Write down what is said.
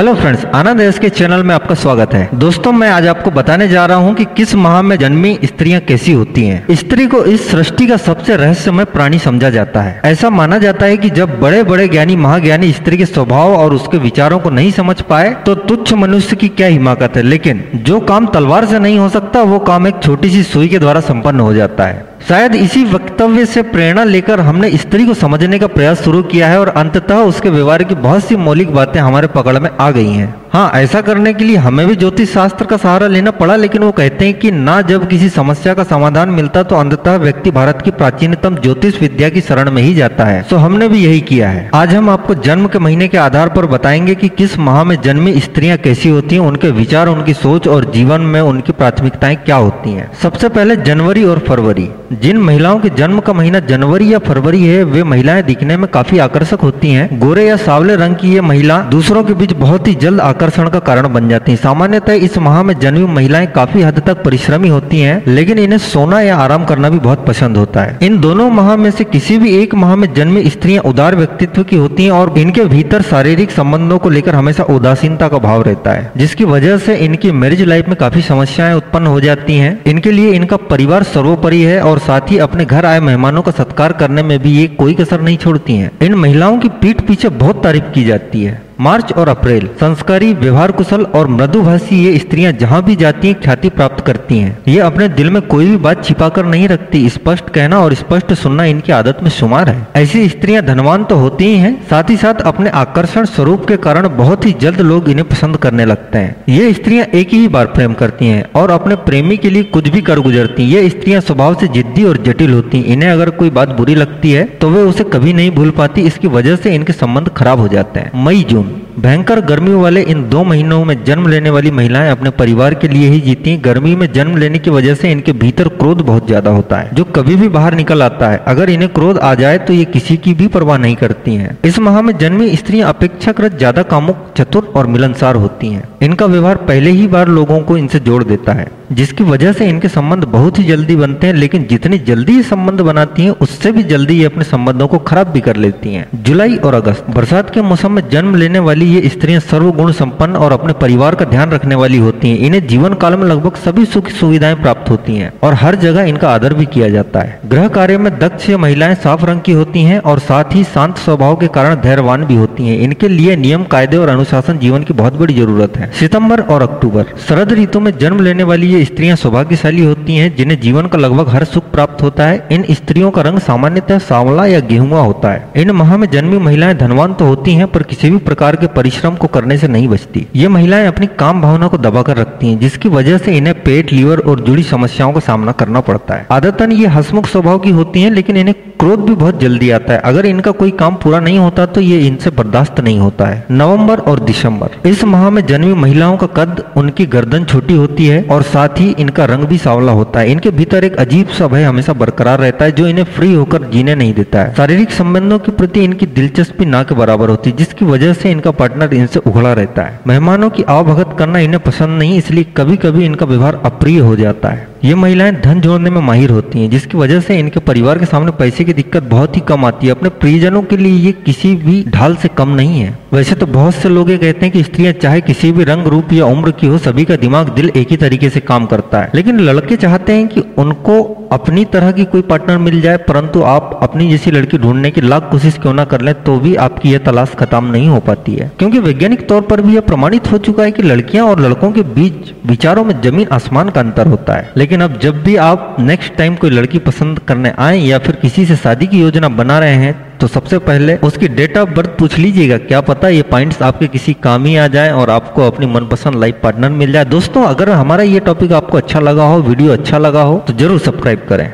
Hello friends, आनंद S के channel में आपका स्वागत है। दोस्तों, मैं आज आपको बताने जा रहा हूं कि किस माह में जन्मी स्त्रियां कैसी होती हैं। स्त्री को इस सृष्टि का सबसे रहस्यमय प्राणी समझा जाता है। ऐसा माना जाता है कि जब बड़े बड़े ज्ञानी महाज्ञानी स्त्री के स्वभाव और उसके विचारों को नहीं समझ पाए तो तुच्छ मनुष्य की क्या हिमाकत है। लेकिन जो काम तलवार से नहीं हो सकता वो काम एक छोटी सी सुई के द्वारा संपन्न हो जाता है। शायद इसी वक्तव्य से प्रेरणा लेकर हमने स्त्री को समझने का प्रयास शुरू किया है और अंततः उसके व्यवहार की बहुत सी मौलिक बातें हमारे पकड़ में आ गई हैं। हाँ, ऐसा करने के लिए हमें भी ज्योतिष शास्त्र का सहारा लेना पड़ा, लेकिन वो कहते हैं कि ना जब किसी समस्या का समाधान मिलता तो अंततः व्यक्ति भारत की प्राचीनतम ज्योतिष विद्या की शरण में ही जाता है। तो हमने भी यही किया है। आज हम आपको जन्म के महीने के आधार पर बताएंगे कि किस माह में जन्मी स्त्रियां कैसी होती हैं, उनके विचार, उनकी सोच और जीवन में उनकी प्राथमिकताएं क्या होती हैं। सबसे पहले जनवरी और फरवरी। जिन महिलाओं के जन्म का महीना जनवरी या फरवरी है वे महिलाएं दिखने में काफी आकर्षक होती हैं। गोरे या सावले रंग की ये महिला दूसरों के बीच बहुत ही जल्द आकर्षण का कारण बन जाती हैं। सामान्यतः इस माह में जन्मी महिलाएं काफी हद तक परिश्रमी होती हैं, लेकिन इन्हें सोना या आराम करना भी बहुत पसंद होता है। इन दोनों माह में से किसी भी एक माह में जन्मी स्त्रियां उदार व्यक्तित्व की होती हैं और इनके भीतर शारीरिक संबंधों को लेकर हमेशा उदासीनता का भाव रहता है, जिसकी वजह से इनकी मैरिज लाइफ में काफी समस्याएं उत्पन्न हो जाती हैं। इनके लिए इनका परिवार सर्वोपरि है और साथ ही अपने घर आए मेहमानों का सत्कार करने में भी ये कोई कसर नहीं छोड़ती हैं। इन महिलाओं की पीठ पीछे बहुत तारीफ की जाती है। मार्च और अप्रैल। संस्कारी, व्यवहार कुशल और मृदुभाषी ये स्त्रियां जहां भी जाती हैं ख्याति प्राप्त करती हैं। ये अपने दिल में कोई भी बात छिपाकर नहीं रखती। स्पष्ट कहना और स्पष्ट सुनना इनकी आदत में शुमार है। ऐसी स्त्रियां धनवान तो होती ही हैं, साथ ही साथ अपने आकर्षण स्वरूप के कारण बहुत ही जल्द लोग इन्हें पसंद करने लगते हैं। ये स्त्रियां एक ही बार प्रेम करती हैं और अपने प्रेमी के लिए कुछ भी कर गुजरती। ये स्त्रियां स्वभाव से जिद्दी और जटिल होती। इन्हें अगर कोई बात बुरी लगती है तो वे उसे कभी नहीं भूल पाती। इसकी वजह से इनके संबंध खराब हो जाते हैं। मई जून। भयंकर गर्मियों वाले इन 2 महीनों में जन्म लेने वाली महिलाएं अपने परिवार के लिए ही जीती हैं। गर्मी में जन्म लेने की वजह से इनके भीतर क्रोध बहुत ज्यादा होता है, जो कभी भी बाहर निकल आता है। अगर इन्हें क्रोध आ जाए तो ये किसी की भी परवाह नहीं करती हैं। इस माह में जन्मी स्त्रियां अपेक्षाकृत ज्यादा कामुक, चतुर और मिलनसार होती हैं। इनका व्यवहार पहले ही बार लोगों को इनसे जोड़ देता है, जिसकी वजह से इनके संबंध बहुत ही जल्दी बनते हैं। लेकिन जितनी जल्दी ये संबंध बनाती हैं उससे भी जल्दी ये अपने संबंधों को खराब भी कर लेती हैं। जुलाई और अगस्त। बरसात के मौसम में जन्म लेने वाली ये स्त्रियां सर्वगुण संपन्न और अपने परिवार का ध्यान रखने वाली होती हैं। इन्हें जीवन काल में लगभग सभी सुख सुविधाएं प्राप्त होती हैं और हर जगह इनका आदर भी किया जाता है। गृह कार्य में दक्ष महिलाएं साफ रंग की होती हैं और साथ ही शांत स्वभाव के कारण धैर्यवान भी होती हैं। इनके लिए नियम, कायदे और अनुशासन जीवन की बहुत बड़ी जरूरत है। सितंबर और अक्टूबर। शरद ऋतु में जन्म लेने वाली ये स्त्रियां सौभाग्यशाली होती हैं, जिन्हें जीवन का लगभग हर सुख प्राप्त होता है। इन स्त्रियों का रंग सामान्यतः सांवला या गेहुआ होता है। इन माह में जन्मी महिलाएं धनवान तो होती हैं पर किसी भी प्रकार के परिश्रम को करने से नहीं बचती। ये महिलाएं अपनी काम भावना को दबाकर रखती हैं, जिसकी वजह से इन्हें पेट, लीवर और जुड़ी समस्याओं का सामना करना पड़ता है। आदतन ये हंसमुख स्वभाव की होती हैं, लेकिन इन्हें क्रोध भी बहुत जल्दी आता है। अगर इनका कोई काम पूरा नहीं होता तो ये इनसे बर्दाश्त नहीं होता है। नवंबर और दिसंबर। इस माह में जन्मी महिलाओं का कद, उनकी गर्दन छोटी होती है और साथ ही इनका रंग भी सांवला होता है। इनके भीतर एक अजीब सा भय हमेशा बरकरार रहता है, जो इन्हें फ्री होकर जीने नहीं देता है। शारीरिक संबंधों के प्रति इनकी दिलचस्पी ना के बराबर होती है, जिसकी वजह से इनका पार्टनर इनसे उखड़ा रहता है। मेहमानों की आवभगत करना इन्हें पसंद नहीं, इसलिए कभी कभी इनका व्यवहार अप्रिय हो जाता है। ये महिलाएं धन जोड़ने में माहिर होती हैं, जिसकी वजह से इनके परिवार के सामने पैसे की दिक्कत बहुत ही कम आती है। अपने प्रियजनों के लिए ये किसी भी ढाल से कम नहीं है। वैसे तो बहुत से लोग ये कहते हैं कि स्त्रियां चाहे किसी भी रंग, रूप या उम्र की हो, सभी का दिमाग, दिल एक ही तरीके से काम करता है। लेकिन लड़के चाहते हैं कि उनको अपनी तरह की कोई पार्टनर मिल जाए, परंतु आप अपनी जैसी लड़की ढूंढने की लाख कोशिश क्यों ना कर लें तो भी आपकी यह तलाश खत्म नहीं हो पाती है। क्योंकि वैज्ञानिक तौर पर भी यह प्रमाणित हो चुका है कि लड़कियां और लड़कों के बीच विचारों में जमीन आसमान का अंतर होता है। लेकिन अब जब भी आप नेक्स्ट टाइम कोई लड़की पसंद करने आए या फिर किसी से शादी की योजना बना रहे हैं तो सबसे पहले उसकी डेट ऑफ बर्थ पूछ लीजिएगा। क्या पता ये पॉइंट्स आपके किसी काम ही आ जाए और आपको अपनी मनपसंद लाइफ पार्टनर मिल जाए। दोस्तों, अगर हमारा ये टॉपिक आपको अच्छा लगा हो, वीडियो अच्छा लगा हो तो जरूर सब्सक्राइब करें।